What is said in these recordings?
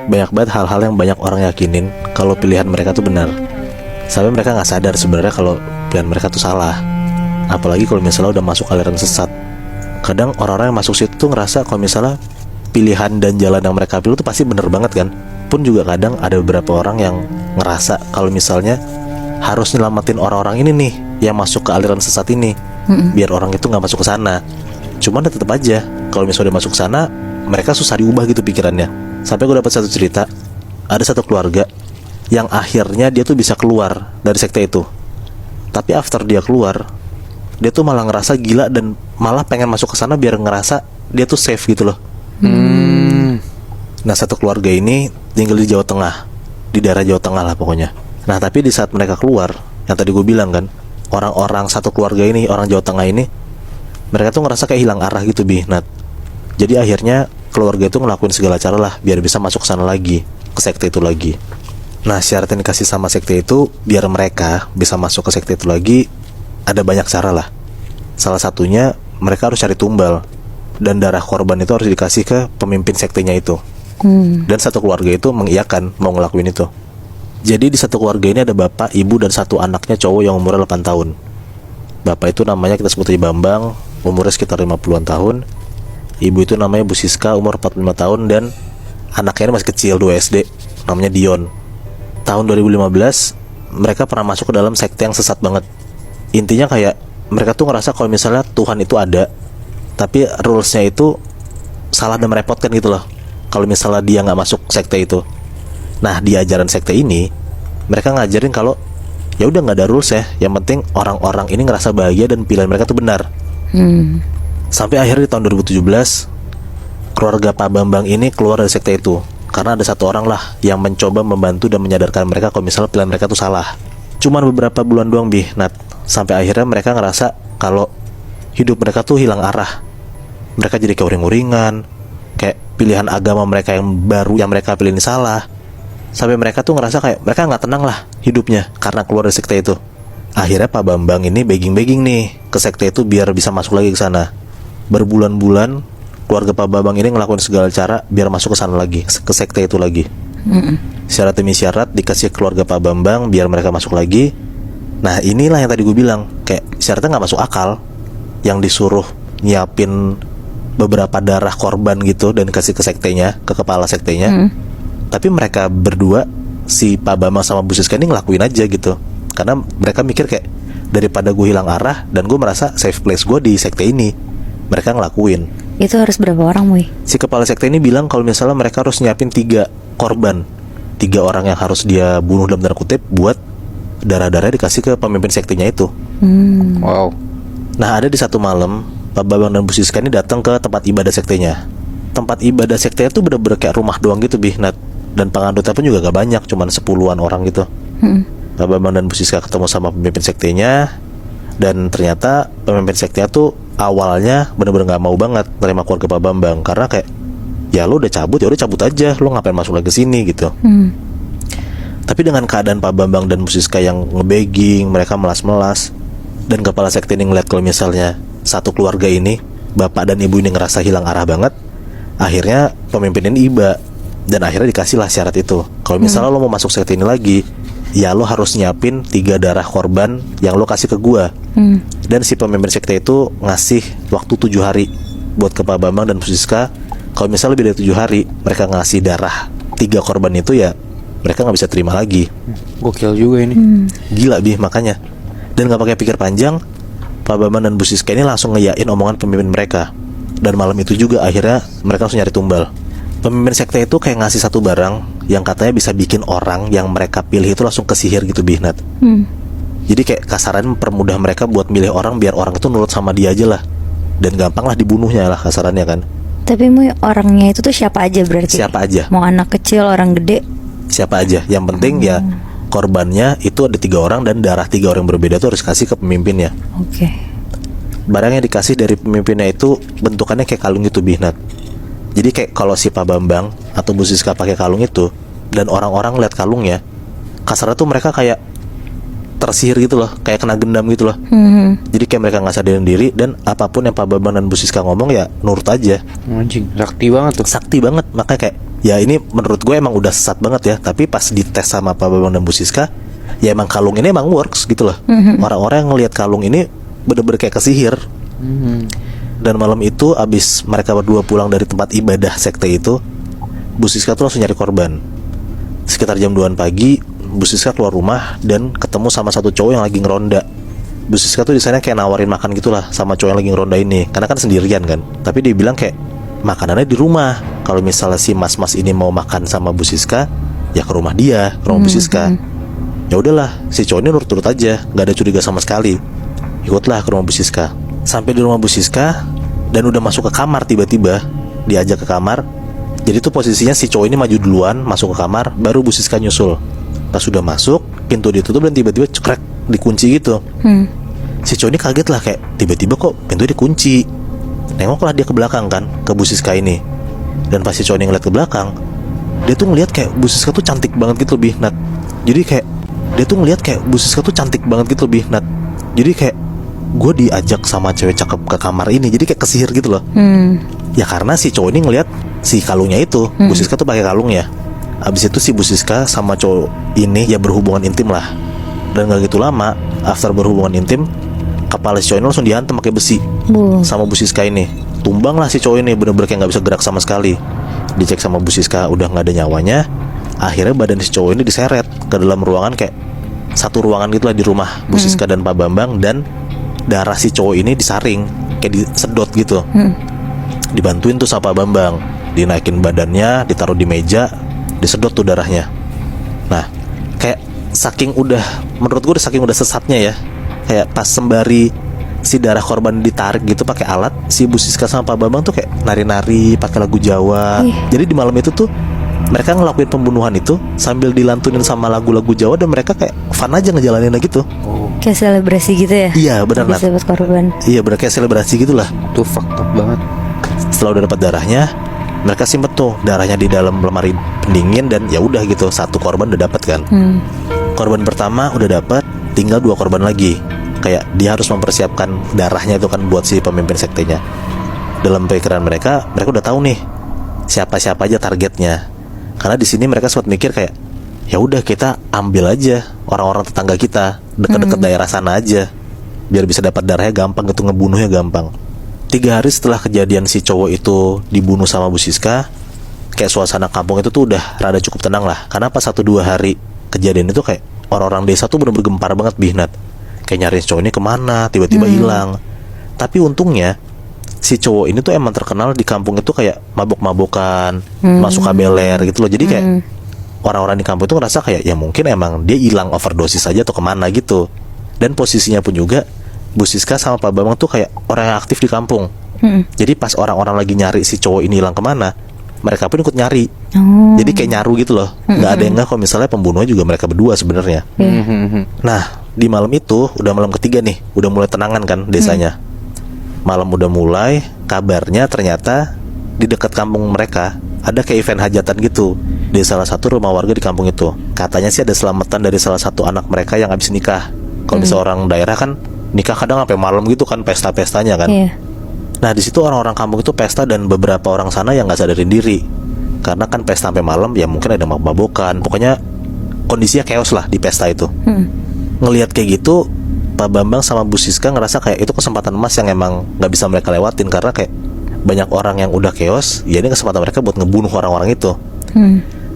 banyak banget hal-hal yang banyak orang yakinin kalau pilihan mereka tuh benar. Sampai mereka nggak sadar sebenarnya kalau pilihan mereka tuh salah. Apalagi kalau misalnya udah masuk aliran sesat. Kadang orang-orang yang masuk situ tuh ngerasa kalau misalnya pilihan dan jalan yang mereka pilih tuh pasti bener banget kan. Pun juga kadang ada beberapa orang yang ngerasa kalau misalnya harus nyelamatin orang-orang ini nih yang masuk ke aliran sesat ini, biar orang itu nggak masuk ke sana. Cuman tetap aja kalau misalnya udah masuk ke sana, mereka susah diubah gitu pikirannya. Sampai gue dapat satu cerita, ada satu keluarga yang akhirnya dia tuh bisa keluar dari sekte itu. Tapi after dia keluar, dia tuh malah ngerasa gila dan malah pengen masuk ke sana biar ngerasa dia tuh safe gitu loh. Nah, satu keluarga ini tinggal di Jawa Tengah, di daerah Jawa Tengah lah pokoknya. Nah, tapi di saat mereka keluar, yang tadi gue bilang kan, orang-orang satu keluarga ini, orang Jawa Tengah ini, mereka tuh ngerasa kayak hilang arah gitu, Nat. Jadi akhirnya keluarga itu ngelakuin segala cara lah biar bisa masuk ke sana lagi, ke sekte itu lagi. Nah, syarat yang dikasih sama sekte itu biar mereka bisa masuk ke sekte itu lagi, ada banyak cara lah. Salah satunya mereka harus cari tumbal, dan darah korban itu harus dikasih ke pemimpin sektenya itu. Dan satu keluarga itu mengiyakan mau ngelakuin itu. Jadi di satu keluarga ini ada bapak, ibu, dan satu anaknya cowok yang umurnya 8 tahun. Bapak itu namanya kita sebut aja Bambang, umurnya sekitar 50-an tahun. Ibu itu namanya Bu Siska, umur 45 tahun. Dan anaknya ini masih kecil, 2 SD, namanya Dion. Tahun 2015 mereka pernah masuk ke dalam sekte yang sesat banget. Intinya kayak mereka tuh ngerasa kalau misalnya Tuhan itu ada, tapi rulesnya itu salah dan merepotkan gitu loh kalau misalnya dia nggak masuk sekte itu. Nah, di ajaran sekte ini mereka ngajarin kalau ya udah nggak ada rules ya, yang penting orang-orang ini ngerasa bahagia dan pilihan mereka tuh benar. Sampai akhirnya di tahun 2017 keluarga Pak Bambang ini keluar dari sekte itu karena ada satu orang lah yang mencoba membantu dan menyadarkan mereka kalau misalnya pilihan mereka tuh salah. Cuman beberapa bulan doang, Nat. Sampai akhirnya mereka ngerasa kalau hidup mereka tuh hilang arah. Mereka jadi kayak uring-uringan, kayak pilihan agama mereka yang baru yang mereka pilih ini salah. Sampai mereka tuh ngerasa kayak mereka nggak tenang lah hidupnya karena keluar dari sekte itu. Akhirnya Pak Bambang ini begging-begging nih ke sekte itu biar bisa masuk lagi ke sana. Berbulan-bulan keluarga Pak Bambang ini ngelakuin segala cara biar masuk ke sana lagi, ke sekte itu lagi. Syarat demi syarat dikasih keluarga Pak Bambang biar mereka masuk lagi. Nah, inilah yang tadi gue bilang, kayak syaratnya nggak masuk akal. Yang disuruh nyiapin beberapa darah korban gitu dan dikasih ke sektenya, ke kepala sektenya. Tapi mereka berdua, si Pak Bambang sama Bu Siska ini ngelakuin aja gitu. Karena mereka mikir kayak daripada gue hilang arah dan gue merasa safe place gue di sekte ini, mereka ngelakuin. Itu harus berapa orang, Mui? Si kepala sekte ini bilang kalau misalnya mereka harus nyiapin 3 korban, 3 orang yang harus dia bunuh dalam tanda kutip buat darah-darah dikasih ke pemimpin sektenya itu. Wow. Nah, ada di satu malam Pak Bambang dan Bu Siska ini datang ke tempat ibadah sektenya. Tempat ibadah sektenya tuh bener-bener kayak rumah doang gitu, Nat. Dan pengandutnya pun juga gak banyak, cuman 10-an orang gitu. Pak Bambang dan Bu Siska ketemu sama pemimpin sektenya. Dan ternyata pemimpin sektenya tuh awalnya bener-bener gak mau banget terima keluarga Pak Bambang. Karena kayak ya lo udah cabut, ya udah cabut aja, lo ngapain masuk lagi ke sini gitu. Tapi dengan keadaan Pak Bambang dan Bu Siska yang ngebegging, mereka melas-melas, dan kepala sekte ini ngeliat kalau misalnya satu keluarga ini, bapak dan ibu ini ngerasa hilang arah banget, akhirnya pemimpin ini iba. Dan akhirnya dikasih lah syarat itu, kalau misalnya lo mau masuk sekte ini lagi, ya lo harus nyiapin 3 darah korban yang lo kasih ke gua. Dan si pemimpin sekte itu ngasih waktu 7 hari buat ke Pak Bambang dan Bu Siska. Kalau misalnya lebih dari 7 hari mereka ngasih darah 3 korban itu, ya mereka nggak bisa terima lagi. Gokil juga ini. Gila, makanya. Dan nggak pakai pikir panjang, Pak Bambang dan Bu Siska ini langsung ngeyain omongan pemimpin mereka. Dan malam itu juga akhirnya mereka langsung nyari tumbal. Pemimpin sekte itu kayak ngasih satu barang yang katanya bisa bikin orang yang mereka pilih itu langsung kesihir gitu, Nat. Jadi kayak kasaran mempermudah mereka buat milih orang biar orang itu nurut sama dia aja lah. Dan gampang lah dibunuhnya lah kasarannya kan. Tapi Mui, orangnya itu tuh siapa aja berarti? Siapa aja? Mau anak kecil, orang gede? Siapa aja. Yang penting ya korbannya itu ada 3 orang dan darah 3 orang yang berbeda tuh harus kasih ke pemimpinnya. Oke. Barang yang dikasih dari pemimpinnya itu bentukannya kayak kalung gitu, Nat. Jadi kayak kalau si Pak Bambang atau Bu Siska pakai kalung itu dan orang-orang lihat kalungnya, kasarnya tuh mereka kayak tersihir gitu loh, kayak kena gendam gitu loh. Jadi kayak mereka nggak sadarin diri dan apapun yang Pak Bambang dan Bu Siska ngomong ya nurut aja. Anjing, sakti banget tuh. Sakti banget, makanya kayak Ya ini menurut gue emang udah sesat banget ya. Tapi pas dites sama Pak Bambang dan Bu Siska, ya emang kalung ini emang works gitu loh. Orang-orang yang ngelihat kalung ini bener-bener kayak kesihir. Dan malam itu abis mereka berdua pulang dari tempat ibadah sekte itu, Bu Siska tuh langsung nyari korban. Sekitar jam 2 pagi, Bu Siska keluar rumah dan ketemu sama satu cowok yang lagi ngeronda. Bu Siska tuh di sana kayak nawarin makan gitulah sama cowok yang lagi ngeronda ini, karena kan sendirian kan. Tapi dia bilang kayak makanannya di rumah. Kalau misalnya si mas-mas ini mau makan sama Bu Siska, ya ke rumah dia, ke rumah Bu Siska. Ya udahlah, si cowok ini nurut-nurut aja, nggak ada curiga sama sekali. Ikutlah ke rumah Bu Siska. Sampai di rumah Bu Siska dan udah masuk ke kamar, tiba-tiba diajak ke kamar. Jadi tuh posisinya si cowok ini maju duluan, masuk ke kamar, baru Bu Siska nyusul. Pas sudah masuk, pintu ditutup dan tiba-tiba cekrek, dikunci gitu. Si cowok ini kaget lah, kayak tiba-tiba kok pintu dikunci. Nengoklah dia ke belakang kan, ke Bu Siska ini. Dan pas si cowok ini ngeliat ke belakang, dia tuh ngeliat kayak Bu Siska tuh cantik banget gitu lebih, Nat. Jadi kayak dia tuh ngeliat kayak Bu Siska tuh cantik banget gitu lebih, Nat. Jadi kayak gue diajak sama cewek cakep ke kamar ini, jadi kayak kesihir gitu loh. Ya karena si cowok ini ngeliat si kalungnya itu, Bu Siska tuh pakai kalung ya. Abis itu si Bu Siska sama cowok ini ya berhubungan intim lah. Dan gak gitu lama, after berhubungan intim, kepala si cowok ini langsung dihantam pakai besi sama Bu Siska ini. Tumbang lah si cowok ini, bener-bener kayak gak bisa gerak sama sekali. Dicek sama Bu Siska udah gak ada nyawanya. Akhirnya badan si cowok ini diseret ke dalam ruangan, kayak satu ruangan gitu lah di rumah Bu Siska dan Pak Bambang. Dan darah si cowok ini disaring, kayak disedot gitu. Dibantuin tuh sama Pak Bambang, dinaikin badannya, ditaruh di meja, disedot tuh darahnya. Nah, kayak saking udah, menurut gue saking udah sesatnya ya. Kayak pas sembari si darah korban ditarik gitu pakai alat, si Bu Siska sama Pak Bambang tuh kayak nari-nari pakai lagu Jawa. Jadi di malam itu tuh mereka ngelakuin pembunuhan itu sambil dilantunin sama lagu-lagu Jawa, dan mereka kayak fun aja ngejalaninnya gitu. Kayak selebrasi gitu ya? Iya benar, Nat. Bisa dapat korban. Iya benar, kayak selebrasi gitulah. Itu fucked up banget. Setelah udah dapat darahnya, mereka simpen tuh darahnya di dalam lemari pendingin. Dan ya udah gitu, satu korban udah dapat kan. Korban pertama udah dapat, tinggal 2 korban lagi. Kayak dia harus mempersiapkan darahnya itu kan buat si pemimpin sektenya. Dalam pikiran mereka udah tahu nih siapa-siapa aja targetnya. Karena di sini mereka sempat mikir kayak, ya udah kita ambil aja orang-orang tetangga kita, dekat-dekat daerah sana aja, biar bisa dapat darahnya gampang gitu, ngebunuhnya gampang. 3 hari setelah kejadian si cowok itu dibunuh sama Bu Siska, kayak suasana kampung itu tuh udah rada cukup tenang lah. Karena pas 1-2 hari kejadian itu kayak orang-orang desa tuh bener-bener gempar banget, Bihnat. Kayak nyariin cowok ini kemana, tiba-tiba hilang. Tapi untungnya si cowok ini tuh emang terkenal di kampung itu kayak mabok-mabokan, masuk kabeler gitu loh. Jadi kayak orang-orang di kampung itu ngerasa kayak ya mungkin emang dia hilang overdosis aja atau kemana gitu. Dan posisinya pun juga Bu Siska sama Pak Bambang tuh kayak orang yang aktif di kampung. Jadi pas orang-orang lagi nyari si cowok ini hilang kemana, mereka pun ikut nyari. Jadi kayak nyaru gitu loh. Nggak ada yang nggak kalau misalnya pembunuhnya juga mereka berdua sebenarnya. Nah di malam itu udah malam ketiga nih, udah mulai tenangan kan desanya. Malam udah mulai, kabarnya ternyata di dekat kampung mereka ada kayak event hajatan gitu di salah satu rumah warga di kampung itu. Katanya sih ada selamatan dari salah satu anak mereka yang habis nikah. Kalau misalnya orang daerah kan nikah kadang sampai malam gitu kan, pesta-pestanya kan. Nah di situ orang-orang kampung itu pesta, dan beberapa orang sana yang nggak sadarin diri. Karena kan pesta sampai malam, ya mungkin ada mabok-mabokan. Pokoknya kondisinya chaos lah di pesta itu. Ngelihat kayak gitu, Pak Bambang sama Bu Siska ngerasa kayak itu kesempatan emas yang emang nggak bisa mereka lewatin. Karena kayak banyak orang yang udah chaos, ya ini kesempatan mereka buat ngebunuh orang-orang itu.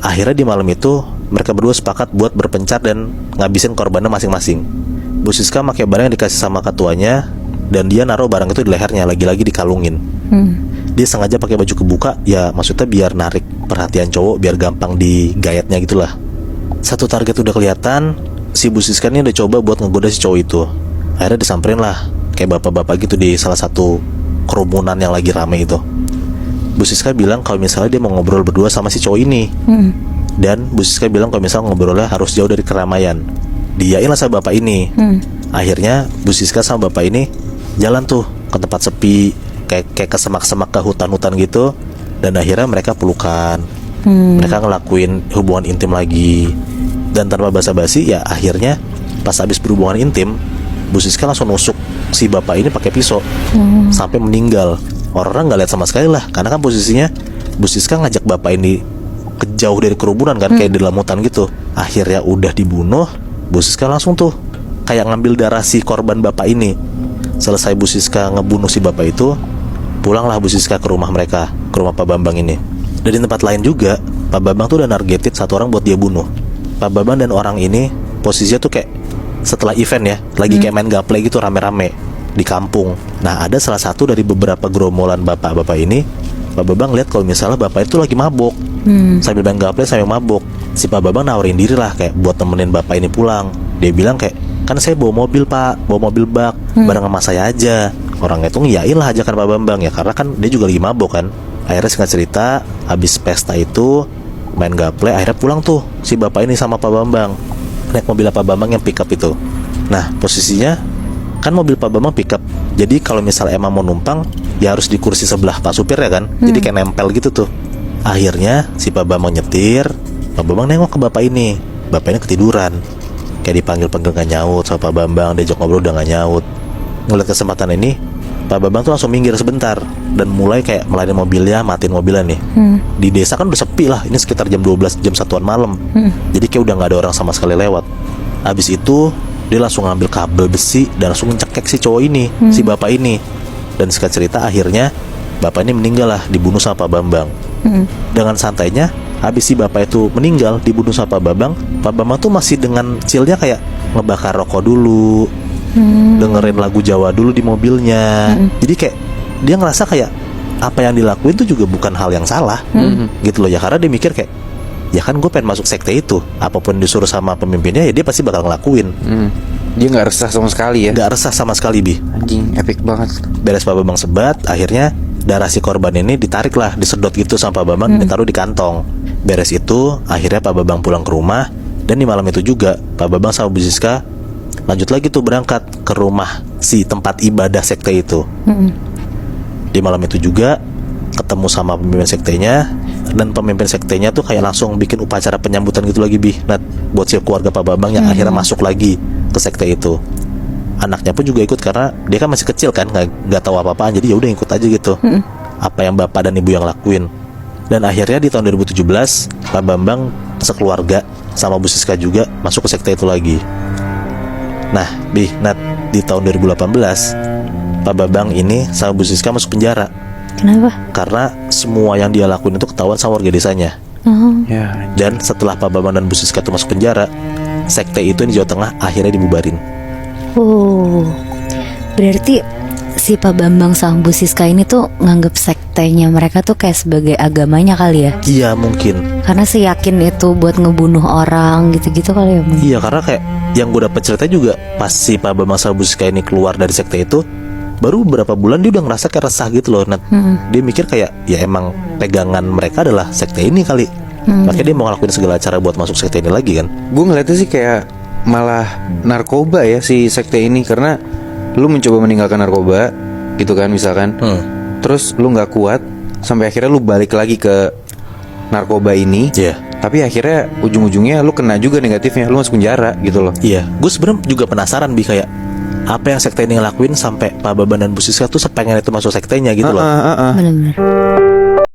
Akhirnya di malam itu mereka berdua sepakat buat berpencar dan ngabisin korbannya masing-masing. Bu Siska pakai barang yang dikasih sama ketuanya, dan dia naruh barang itu di lehernya, lagi-lagi dikalungin. Dia sengaja pakai baju kebuka, ya maksudnya biar narik perhatian cowok, biar gampang digayatnya gitulah. Satu target udah kelihatan, si Bu Siska ini udah coba buat ngegoda si cowok itu. Akhirnya disamperin lah kayak bapak-bapak gitu di salah satu kerumunan yang lagi rame itu. Bu Siska bilang kalau misalnya dia mau ngobrol berdua sama si cowok ini. Dan Bu Siska bilang kalau misalnya ngobrolnya harus jauh dari keramaian. Diain lah sama bapak ini. Akhirnya Bu Siska sama bapak ini jalan tuh ke tempat sepi, kayak ke semak-semak, ke hutan-hutan gitu. Dan akhirnya mereka pelukan. Mereka ngelakuin hubungan intim lagi. Dan tanpa basa-basi, ya akhirnya pas habis berhubungan intim, Bu Siska langsung nusuk si bapak ini pakai pisau sampai meninggal. Orang-orang nggak lihat sama sekali lah, karena kan posisinya Bu Siska ngajak bapak ini kejauh dari kerumunan kan, kayak di dalam hutan gitu. Akhirnya udah dibunuh, Bu Siska langsung tuh kayak ngambil darah si korban bapak ini. Selesai Bu Siska ngebunuh si bapak itu, pulanglah Bu Siska ke rumah mereka, ke rumah Pak Bambang ini. Dan di tempat lain juga, Pak Bambang tuh udah nargetin satu orang buat dia bunuh. Pak Bambang dan orang ini posisinya tuh kayak setelah event ya, lagi kayak main gaple gitu rame-rame di kampung. Nah, ada salah satu dari beberapa gerombolan bapak-bapak ini, Pak Bambang lihat kalau misalnya bapak itu lagi mabok, sambil main gaple sambil mabok. Si Pak Bambang nawarin diri lah kayak buat temenin bapak ini pulang. Dia bilang kayak, kan saya bawa mobil pak, bawa mobil bak, bareng sama saya aja. Orangnya tuh ngiyain lah ajakan Pak Bambang ya, karena kan dia juga lagi mabok kan. Akhirnya singkat cerita, habis pesta itu main gaple, akhirnya pulang tuh si bapak ini sama Pak Bambang, naik mobil Pak Bambang yang pickup itu. Nah, posisinya kan mobil Pak Bambang pickup, jadi kalau misalnya emang mau numpang ya harus di kursi sebelah Pak supir ya kan. Jadi kayak nempel gitu tuh. Akhirnya si Pak Bambang nyetir, Pak Bambang nengok ke bapak ini. Bapak ini ketiduran, kayak dipanggil-panggil gak nyaut sama Pak Bambang, diajak ngobrol udah gak nyaut. Ngeliat kesempatan ini, Pak Bambang tuh langsung minggir sebentar dan mulai kayak melayani mobilnya, matiin mobilnya nih. Di desa kan udah sepi lah, ini sekitar jam 12, jam 1-an malam. Jadi kayak udah gak ada orang sama sekali lewat. Habis itu dia langsung ngambil kabel besi dan langsung ngecekek si cowok ini, si bapak ini. Dan singkat cerita akhirnya bapak ini meninggal lah, dibunuh sama Pak Bambang. Dengan santainya, habis si bapak itu meninggal, dibunuh sama Pak Bambang tuh masih dengan chillnya kayak ngebakar rokok dulu, dengerin lagu Jawa dulu di mobilnya. Jadi kayak dia ngerasa kayak apa yang dilakuin tuh juga bukan hal yang salah, gitu loh ya. Karena dia mikir kayak, ya kan gue pengen masuk sekte itu, apapun disuruh sama pemimpinnya ya dia pasti bakal ngelakuin. Dia nggak resah sama sekali ya. Gak resah sama sekali, Bi. Anjing, epic banget. Beres Pak Bambang sebat, akhirnya darah si korban ini ditarik lah, disedot gitu sama Pak Bambang, ditaruh di kantong. Beres itu, akhirnya Pak Bambang pulang ke rumah. Dan di malam itu juga Pak Bambang sama Bu Siska lanjut lagi tuh berangkat ke rumah si tempat ibadah sekte itu. Di malam itu juga ketemu sama pemimpin sektenya, dan pemimpin sektenya tuh kayak langsung bikin upacara penyambutan gitu lagi, Bi. Nah, buat si keluarga Pak Bambang yang akhirnya masuk lagi ke sekte itu. Anaknya pun juga ikut karena dia kan masih kecil kan, nggak tahu apa-apaan, jadi ya udah ikut aja gitu. Apa yang bapak dan ibu yang lakuin. Dan akhirnya di tahun 2017 Pak Bambang sekeluarga sama Bu Siska juga masuk ke sekte itu lagi. Nah, Bi, Nat, di tahun 2018 Pak Bambang ini sama Bu Siska masuk penjara. Kenapa? Karena semua yang dia lakuin itu ketahuan sama warga desanya. Ya, Dan setelah Pak Bambang dan Bu Siska itu masuk penjara, sekte itu di Jawa Tengah akhirnya dibubarin. Oh, berarti si Pak Bambang sama Bu Siska ini tuh nganggep sektenya mereka tuh kayak sebagai agamanya kali ya? Iya, mungkin. Karena seyakin itu buat ngebunuh orang gitu-gitu kali ya? Iya, karena kayak yang gue dapet cerita juga, pas si Pak Bambang sama Bu Siska ini keluar dari sekte itu, baru beberapa bulan dia udah ngerasa kayak resah gitu loh, Nat. Dia mikir kayak, ya emang pegangan mereka adalah sekte ini kali. Makanya dia mau ngelakuin segala cara buat masuk sekte ini lagi kan. gue ngeliatnya sih kayak malah narkoba ya si sekte ini, karena lu mencoba meninggalkan narkoba gitu kan misalkan, terus lu nggak kuat sampai akhirnya lu balik lagi ke narkoba ini. Iya. Tapi akhirnya ujung-ujungnya lu kena juga negatifnya, lu masuk penjara gitu loh. Iya, gue sebenarnya juga penasaran, Bi, kayak apa yang sekte ini ngelakuin sampai Pak Bambang dan Bu Siska tuh sepengen itu masuk sektenya gitu loh. Bener-bener.